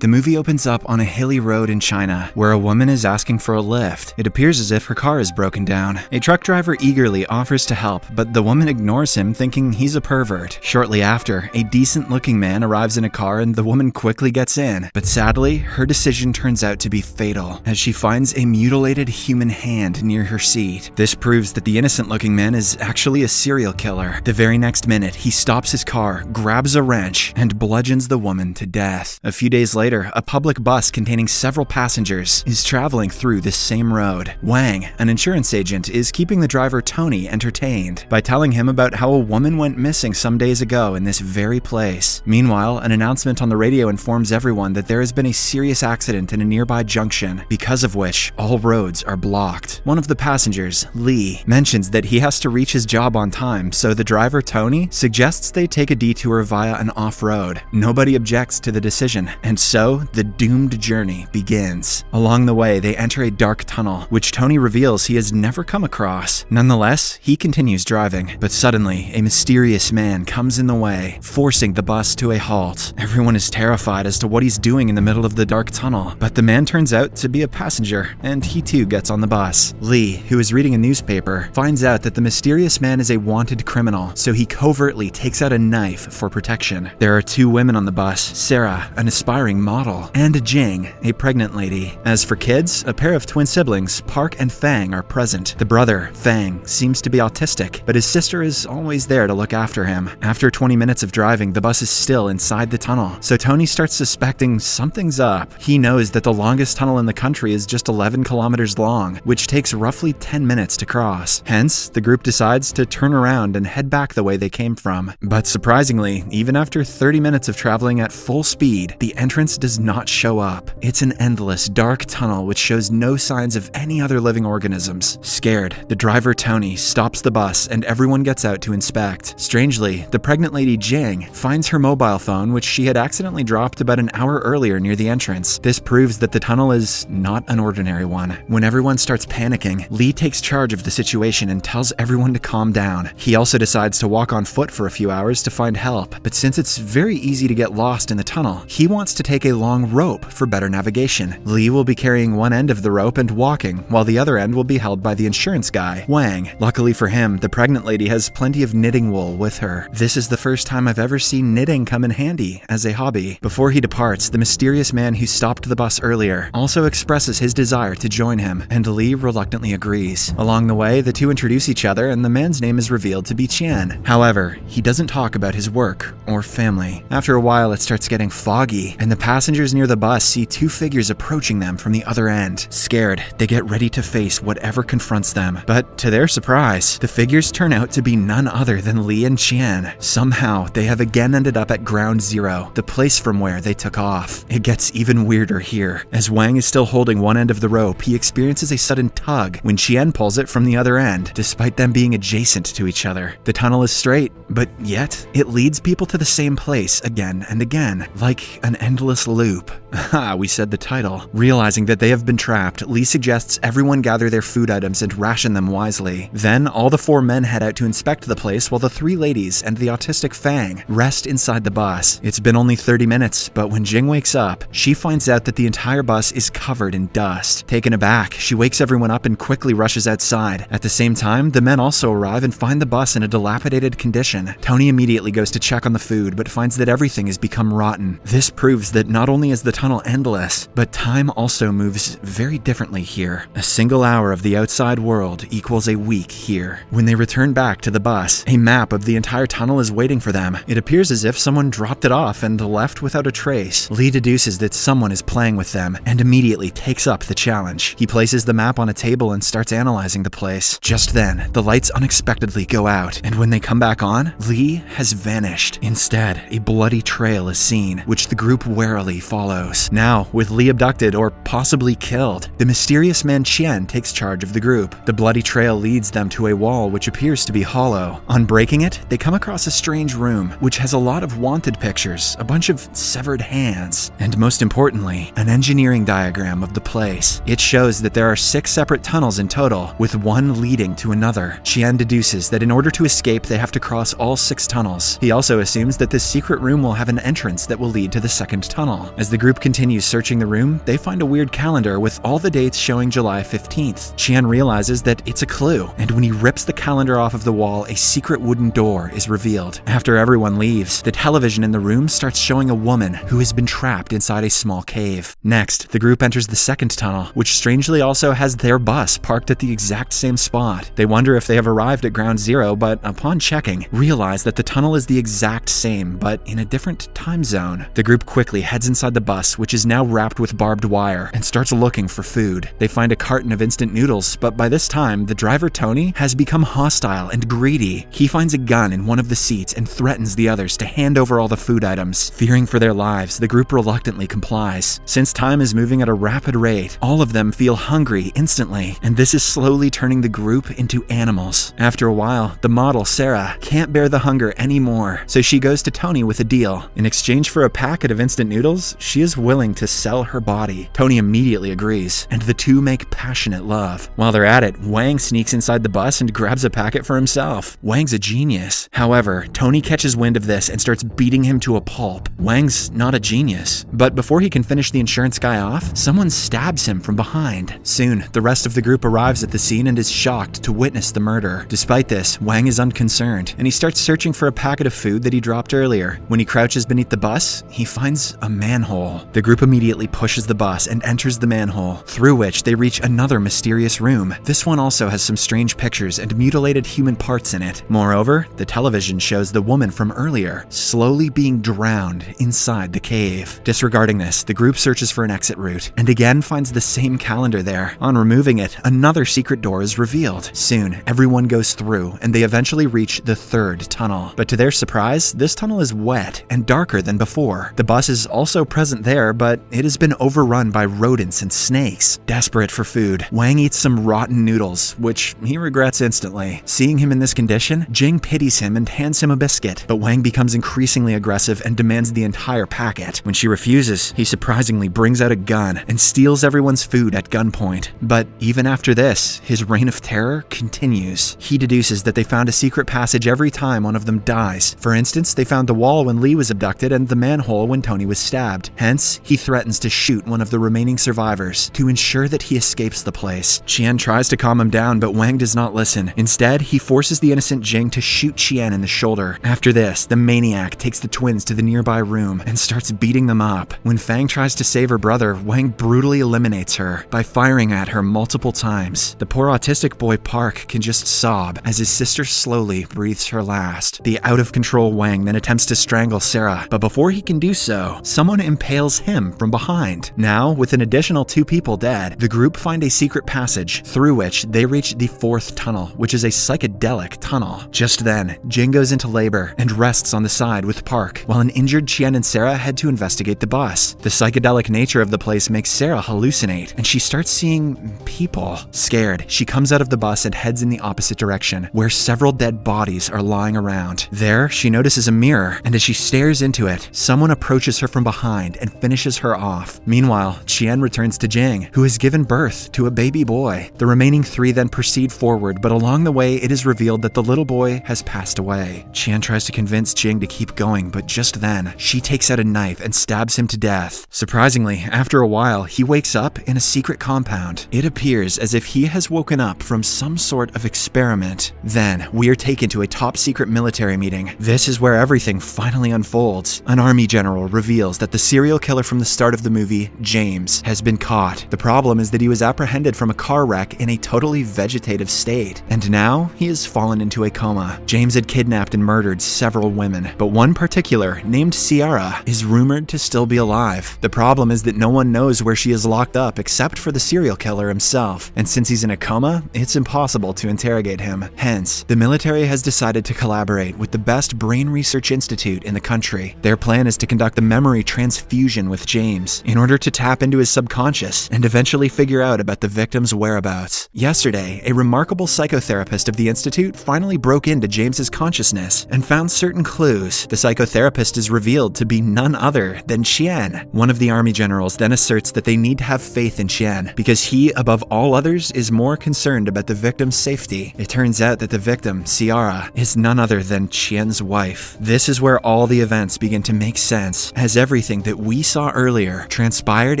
The movie opens up on a hilly road in China, where a woman is asking for a lift. It appears as if her car is broken down. A truck driver eagerly offers to help, but the woman ignores him, thinking he's a pervert. Shortly after, a decent-looking man arrives in a car and the woman quickly gets in. But sadly, her decision turns out to be fatal, as she finds a mutilated human hand near her seat. This proves that the innocent-looking man is actually a serial killer. The very next minute, he stops his car, grabs a wrench, and bludgeons the woman to death. A few days later, a public bus containing several passengers is traveling through this same road. Wang, an insurance agent, is keeping the driver Tony entertained by telling him about how a woman went missing some days ago in this very place. Meanwhile, an announcement on the radio informs everyone that there has been a serious accident in a nearby junction, because of which all roads are blocked. One of the passengers, Lee, mentions that he has to reach his job on time, so the driver Tony suggests they take a detour via an off-road. Nobody objects to the decision, and so the doomed journey begins. Along the way, they enter a dark tunnel, which Tony reveals he has never come across. Nonetheless, he continues driving, but suddenly, a mysterious man comes in the way, forcing the bus to a halt. Everyone is terrified as to what he's doing in the middle of the dark tunnel, but the man turns out to be a passenger, and he too gets on the bus. Lee, who is reading a newspaper, finds out that the mysterious man is a wanted criminal, so he covertly takes out a knife for protection. There are two women on the bus, Sarah, an aspiring model, and Jing, a pregnant lady. As for kids, a pair of twin siblings, Park and Fang, are present. The brother, Fang, seems to be autistic, but his sister is always there to look after him. After 20 minutes of driving, the bus is still inside the tunnel, so Tony starts suspecting something's up. He knows that the longest tunnel in the country is just 11 kilometers long, which takes roughly 10 minutes to cross. Hence, the group decides to turn around and head back the way they came from. But surprisingly, even after 30 minutes of traveling at full speed, the entrance does not show up. It's an endless, dark tunnel which shows no signs of any other living organisms. Scared, the driver Tony stops the bus and everyone gets out to inspect. Strangely, the pregnant lady Jing finds her mobile phone, which she had accidentally dropped about an hour earlier near the entrance. This proves that the tunnel is not an ordinary one. When everyone starts panicking, Lee takes charge of the situation and tells everyone to calm down. He also decides to walk on foot for a few hours to find help, but since it's very easy to get lost in the tunnel, he wants to take a long rope for better navigation. Lee will be carrying one end of the rope and walking, while the other end will be held by the insurance guy, Wang. Luckily for him, the pregnant lady has plenty of knitting wool with her. This is the first time I've ever seen knitting come in handy as a hobby. Before he departs, the mysterious man who stopped the bus earlier also expresses his desire to join him, and Lee reluctantly agrees. Along the way, the two introduce each other and the man's name is revealed to be Qian. However, he doesn't talk about his work or family. After a while, it starts getting foggy, and the passengers near the bus see two figures approaching them from the other end. Scared, they get ready to face whatever confronts them. But to their surprise, the figures turn out to be none other than Lee and Qian. Somehow, they have again ended up at Ground Zero, the place from where they took off. It gets even weirder here. As Wang is still holding one end of the rope, he experiences a sudden tug when Qian pulls it from the other end, despite them being adjacent to each other. The tunnel is straight, but yet, it leads people to the same place again and again, like an endless loop. Ha, we said the title. Realizing that they have been trapped, Lee suggests everyone gather their food items and ration them wisely. Then, all the four men head out to inspect the place while the three ladies and the autistic Fang rest inside the bus. It's been only 30 minutes, but when Jing wakes up, she finds out that the entire bus is covered in dust. Taken aback, she wakes everyone up and quickly rushes outside. At the same time, the men also arrive and find the bus in a dilapidated condition. Tony immediately goes to check on the food, but finds that everything has become rotten. This proves that not only is the tunnel endless, but time also moves very differently here. A single hour of the outside world equals a week here. When they return back to the bus, a map of the entire tunnel is waiting for them. It appears as if someone dropped it off and left without a trace. Lee deduces that someone is playing with them and immediately takes up the challenge. He places the map on a table and starts analyzing the place. Just then, the lights unexpectedly go out, and when they come back on, Lee has vanished. Instead, a bloody trail is seen, which the group warily follows. Now, with Lee abducted or possibly killed, the mysterious man Qian takes charge of the group. The bloody trail leads them to a wall which appears to be hollow. On breaking it, they come across a strange room, which has a lot of wanted pictures, a bunch of severed hands, and most importantly, an engineering diagram of the place. It shows that there are 6 separate tunnels in total, with one leading to another. Qian deduces that in order to escape, they have to cross all 6 tunnels. He also assumes that this secret room will have an entrance that will lead to the second tunnel. As the group continues searching the room, they find a weird calendar with all the dates showing July 15th. Qian realizes that it's a clue, and when he rips the calendar off of the wall, a secret wooden door is revealed. After everyone leaves, the television in the room starts showing a woman who has been trapped inside a small cave. Next, the group enters the second tunnel, which strangely also has their bus parked at the exact same spot. They wonder if they have arrived at Ground Zero, but upon checking, realize that the tunnel is the exact same, but in a different time zone. The group quickly heads inside the bus, which is now wrapped with barbed wire, and starts looking for food. They find a carton of instant noodles, but by this time, the driver Tony has become hostile and greedy. He finds a gun in one of the seats and threatens the others to hand over all the food items. Fearing for their lives, the group reluctantly complies. Since time is moving at a rapid rate, all of them feel hungry instantly, and this is slowly turning the group into animals. After a while, the model, Sarah, can't bear the hunger anymore, so she goes to Tony with a deal. In exchange for a packet of instant noodles, she is willing to sell her body. Tony immediately agrees, and the two make passionate love. While they're at it, Wang sneaks inside the bus and grabs a packet for himself. Wang's a genius. However, Tony catches wind of this and starts beating him to a pulp. Wang's not a genius, but before he can finish the insurance guy off, someone stabs him from behind. Soon, the rest of the group arrives at the scene and is shocked to witness the murder. Despite this, Wang is unconcerned, and he starts searching for a packet of food that he dropped earlier. When he crouches beneath the bus, he finds a manhole. The group immediately pushes the bus and enters the manhole, through which they reach another mysterious room. This one also has some strange pictures and mutilated human parts in it. Moreover, the television shows the woman from earlier slowly being drowned inside the cave. Disregarding this, the group searches for an exit route and again finds the same calendar there. On removing it, another secret door is revealed. Soon, everyone goes through and they eventually reach the third tunnel. But to their surprise, this tunnel is wet and darker than before. The bus is also present there, but it has been overrun by rodents and snakes. Desperate for food, Wang eats some rotten noodles, which he regrets instantly. Seeing him in this condition, Jing pities him and hands him a biscuit, but Wang becomes increasingly aggressive and demands the entire packet. When she refuses, he surprisingly brings out a gun and steals everyone's food at gunpoint. But even after this, his reign of terror continues. He deduces that they found a secret passage every time one of them dies. For instance, they found the wall when Lee was abducted and the manhole when Tony was stabbed. Hence, he threatens to shoot one of the remaining survivors to ensure that he escapes the place. Qian tries to calm him down, but Wang does not listen. Instead, he forces the innocent Jing to shoot Qian in the shoulder. After this, the maniac takes the twins to the nearby room and starts beating them up. When Fang tries to save her brother, Wang brutally eliminates her by firing at her multiple times. The poor autistic boy Park can just sob as his sister slowly breathes her last. The out-of-control Wang then attempts to strangle Sarah, but before he can do so, someone impales him from behind. Now, with an additional 2 people dead, the group find a secret passage through which they reach the 4th tunnel, which is a psychedelic tunnel. Just then, Jing goes into labor and rests on the side with Park, while an injured Qian and Sarah head to investigate the bus. The psychedelic nature of the place makes Sarah hallucinate, and she starts seeing people. Scared, she comes out of the bus and heads in the opposite direction, where several dead bodies are lying around. There, she notices a mirror, and as she stares into it, someone approaches her from behind and finishes her off. Meanwhile, Qian returns to Jing, who has given birth to a baby boy. The remaining 3 then proceed forward, but along the way, it is revealed that the little boy has passed away. Qian tries to convince Jing to keep going, but just then, she takes out a knife and stabs him to death. Surprisingly, after a while, he wakes up in a secret compound. It appears as if he has woken up from some sort of experiment. Then, we are taken to a top-secret military meeting. This is where everything finally unfolds. An army general reveals that the serial killer from the start of the movie, James, has been caught. The problem is that he was apprehended from a car wreck in a totally vegetative state, and now he has fallen into a coma. James had kidnapped and murdered several women, but one particular, named Ciara, is rumored to still be alive. The problem is that no one knows where she is locked up except for the serial killer himself, and since he's in a coma, it's impossible to interrogate him. Hence, the military has decided to collaborate with the best brain research institute in the country. Their plan is to conduct a memory transfusion with James in order to tap into his subconscious and eventually figure out about the victim's whereabouts. Yesterday, a remarkable psychotherapist of the institute finally broke into James's consciousness and found certain clues. The psychotherapist is revealed to be none other than Qian. One of the army generals then asserts that they need to have faith in Qian because he, above all others, is more concerned about the victim's safety. It turns out that the victim, Ciara, is none other than Qian's wife. This is where all the events begin to make sense, as everything that we saw earlier transpired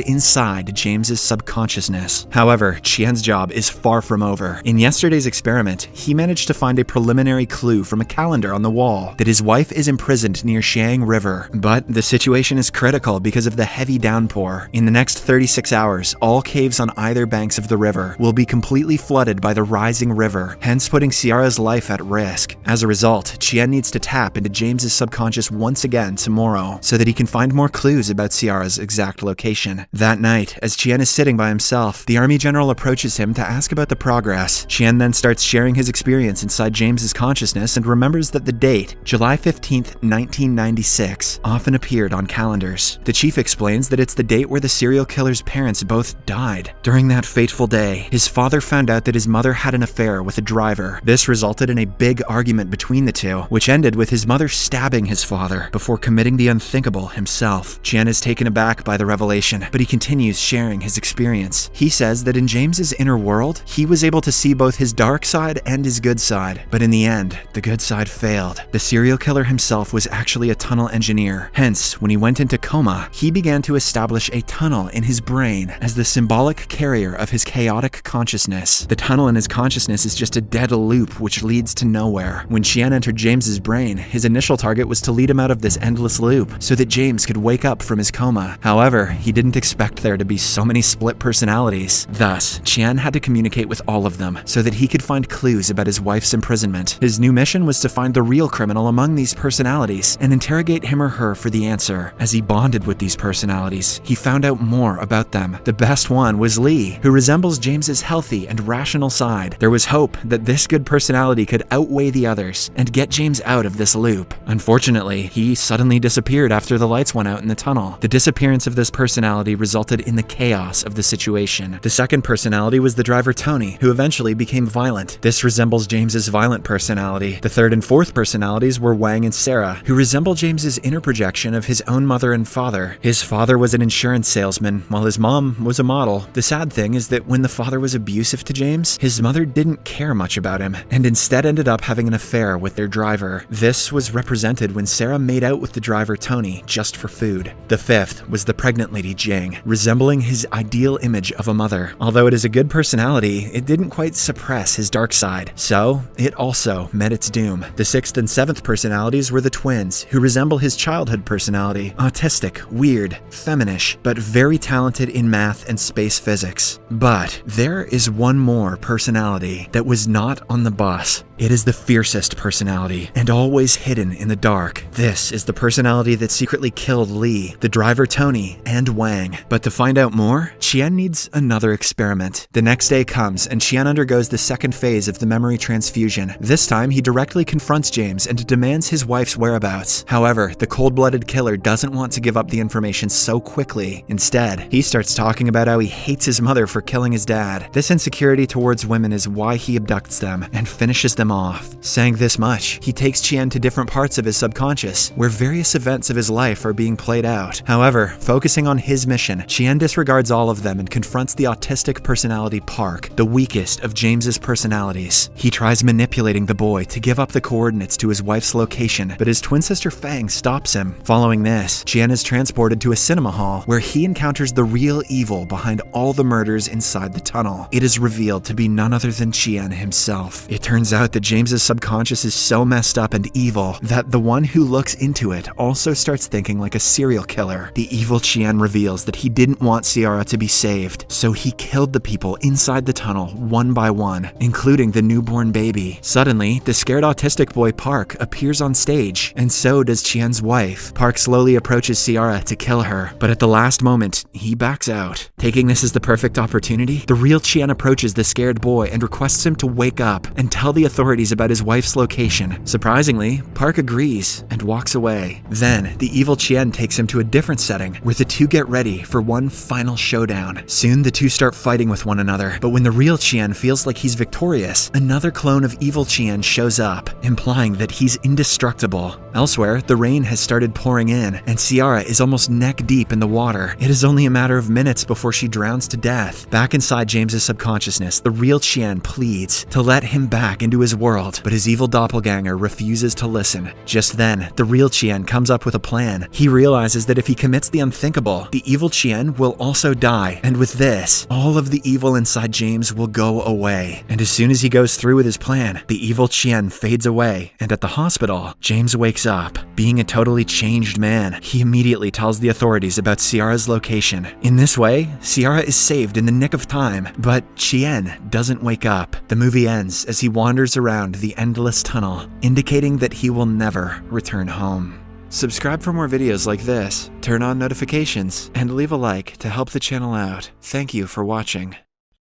inside James's subconsciousness. However, Qian's job is far from over. In yesterday's experiment, he managed to find a preliminary clue from a calendar on the wall that his wife is imprisoned near Xiang River. But the situation is critical because of the heavy downpour. In the next 36 hours, all caves on either banks of the river will be completely flooded by the rising river, hence putting Ciara's life at risk. As a result, Qian needs to tap into James's subconscious once again tomorrow so that he can find more clues about Ciara's exact location. That night, as Qian is sitting by himself, the army general approaches him to ask about the progress. Qian then starts sharing his experience inside James's consciousness and remembers that the date, July 15th, 1996, often appeared on calendars. The chief explains that it's the date where the serial killer's parents both died. During that fateful day, his father found out that his mother had an affair with a driver. This resulted in a big argument between the two, which ended with his mother stabbing his father before committing the unthinkable himself. Qian is taken aback by the revelation, but he continues sharing his experience. He says that in James's inner world, he was able to see both his dark side and his good side, but in the end, the good side failed. The serial killer himself was actually a tunnel engineer. Hence, when he went into coma, he began to establish a tunnel in his brain as the symbolic carrier of his chaotic consciousness. The tunnel in his consciousness is just a dead loop which leads to nowhere. When Qian entered James's brain, his initial target was to lead him out of this endless loop so that James could wake up from his coma. However, he didn't expect there to be so many split personalities. Thus, Qian had to communicate with all of them so that he could find clues about his wife's imprisonment. His new mission was to find the real criminal among these personalities and interrogate him or her for the answer. As he bonded with these personalities, he found out more about them. The best one was Lee, who resembles James's healthy and rational side. There was hope that this good personality could outweigh the others and get James out of this loop. Unfortunately, he suddenly disappeared after the lights went out in the tunnel. The disappearance of this personality resulted in the chaos of the situation. The second personality was the driver Tony, who eventually became violent. This resembles James's violent personality. The third and fourth personalities were Wang and Sarah, who resemble James's inner projection of his own mother and father. His father was an insurance salesman, while his mom was a model. The sad thing is that when the father was abusive to James, his mother didn't care much about him, and instead ended up having an affair with their driver. This was represented when Sarah made out with the driver Tony just for food. The fifth was the pregnant lady Jing, resembling his ideal image of a mother. Although it is a good personality, it didn't quite suppress his dark side, so it also met its doom. The sixth and seventh personalities were the twins, who resemble his childhood personality, autistic, weird, feminish, but very talented in math and space physics. But there is one more personality that was not on the bus. It is the fiercest personality, and always hidden in the dark. This is the personality that secretly killed Lee, the driver Tony, and Wang. But to find out more, Qian needs another experiment. The next day comes, and Qian undergoes the second phase of the memory transfusion. This time, he directly confronts James and demands his wife's whereabouts. However, the cold-blooded killer doesn't want to give up the information so quickly. Instead, he starts talking about how he hates his mother for killing his dad. This insecurity towards women is why he abducts them and finishes them off. Saying this much, he takes Qian to different parts of his subconscious, where various events of his life are being played out. However, focusing on his mission, Qian disregards all of them and confronts the autistic personality Park, the weakest of James's personalities. He tries manipulating the boy to give up the coordinates to his wife's location, but his twin sister Fang stops him. Following this, Qian is transported to a cinema hall where he encounters the real evil behind all the murders inside the tunnel. It is revealed to be none other than Qian himself. It turns out that James's subconscious is so messed up and evil that the one who looks into it also starts thinking like a serial killer. The evil Qian reveals that he didn't want Ciara to be saved, so he killed the people inside the tunnel one by one, including the newborn baby. Suddenly, the scared autistic boy Park appears on stage, and so does Qian's wife. Park slowly approaches Ciara to kill her, but at the last moment, he backs out. Taking this as the perfect opportunity, the real Qian approaches the scared boy and requests him to wake up and tell the authorities about his wife's location. Surprisingly, Park agrees and walks away. Then, the evil Qian takes him to a different setting where the two get ready for one final showdown. Soon, the two start fighting with one another, but when the real Qian feels like he's victorious, another clone of evil Qian shows up, implying that he's indestructible. Elsewhere, the rain has started pouring in, and Ciara is almost neck deep in the water. It is only a matter of minutes before she drowns to death. Back inside James's subconsciousness, the real Qian pleads to let him back into his world, but his evil doppelganger refuses to listen. Just then, the real Qian comes up with a plan. He realizes that if he he commits the unthinkable. The evil Chien will also die, and with this, all of the evil inside James will go away. And as soon as he goes through with his plan, the evil Chien fades away, and at the hospital, James wakes up. Being a totally changed man, he immediately tells the authorities about Ciara's location. In this way, Ciara is saved in the nick of time, but Chien doesn't wake up. The movie ends as he wanders around the endless tunnel, indicating that he will never return home. Subscribe for more videos like this, turn on notifications, and leave a like to help the channel out. Thank you for watching.